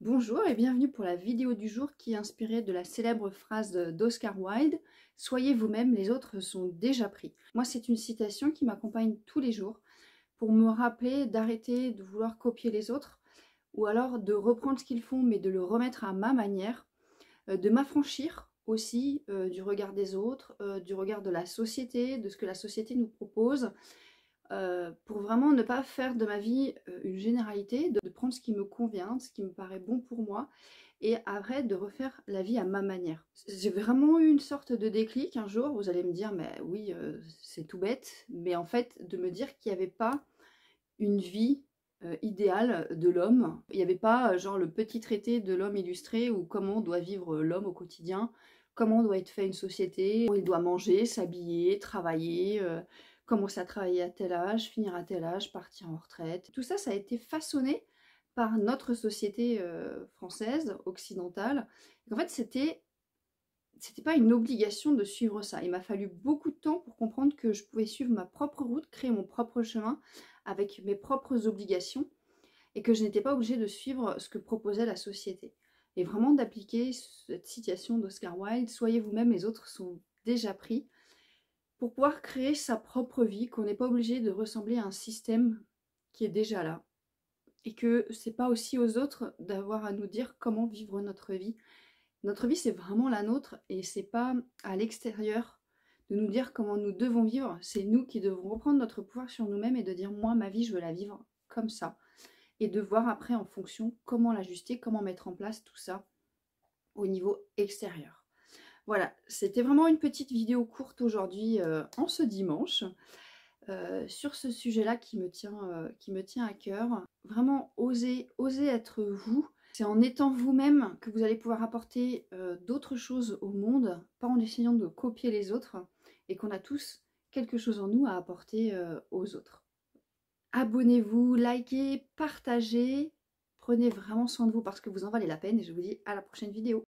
Bonjour et bienvenue pour la vidéo du jour qui est inspirée de la célèbre phrase d'Oscar Wilde: Soyez vous-même, les autres sont déjà pris. Moi, c'est une citation qui m'accompagne tous les jours pour me rappeler d'arrêter de vouloir copier les autres ou alors de reprendre ce qu'ils font mais de le remettre à ma manière, de m'affranchir aussi du regard des autres, du regard de la société, de ce que la société nous propose, pour vraiment ne pas faire de ma vie une généralité, de prendre ce qui me convient, ce qui me paraît bon pour moi, et après de refaire la vie à ma manière. J'ai vraiment eu une sorte de déclic un jour, vous allez me dire, mais oui, c'est tout bête, mais en fait, de me dire qu'il n'y avait pas une vie idéale de l'homme. Il n'y avait pas genre le petit traité de l'homme illustré ou comment doit vivre l'homme au quotidien, comment doit être fait une société, où il doit manger, s'habiller, travailler, commencer à travailler à tel âge, finir à tel âge, partir en retraite. Tout ça, ça a été façonné par notre société française, occidentale. En fait, c'était pas une obligation de suivre ça. Il m'a fallu beaucoup de temps pour comprendre que je pouvais suivre ma propre route, créer mon propre chemin avec mes propres obligations et que je n'étais pas obligée de suivre ce que proposait la société. Et vraiment d'appliquer cette citation d'Oscar Wilde: soyez vous-même, les autres sont déjà pris, pour pouvoir créer sa propre vie, qu'on n'est pas obligé de ressembler à un système qui est déjà là. Et que c'est pas aussi aux autres d'avoir à nous dire comment vivre notre vie. Notre vie, c'est vraiment la nôtre et c'est pas à l'extérieur de nous dire comment nous devons vivre. C'est nous qui devons reprendre notre pouvoir sur nous-mêmes et de dire: moi, ma vie, je veux la vivre comme ça. Et de voir après en fonction comment l'ajuster, comment mettre en place tout ça au niveau extérieur. Voilà, c'était vraiment une petite vidéo courte aujourd'hui en ce dimanche sur ce sujet-là qui me tient à cœur. Vraiment, oser être vous. C'est en étant vous-même que vous allez pouvoir apporter d'autres choses au monde, pas en essayant de copier les autres, et qu'on a tous quelque chose en nous à apporter aux autres. Abonnez-vous, likez, partagez, prenez vraiment soin de vous parce que vous en valez la peine, et je vous dis à la prochaine vidéo.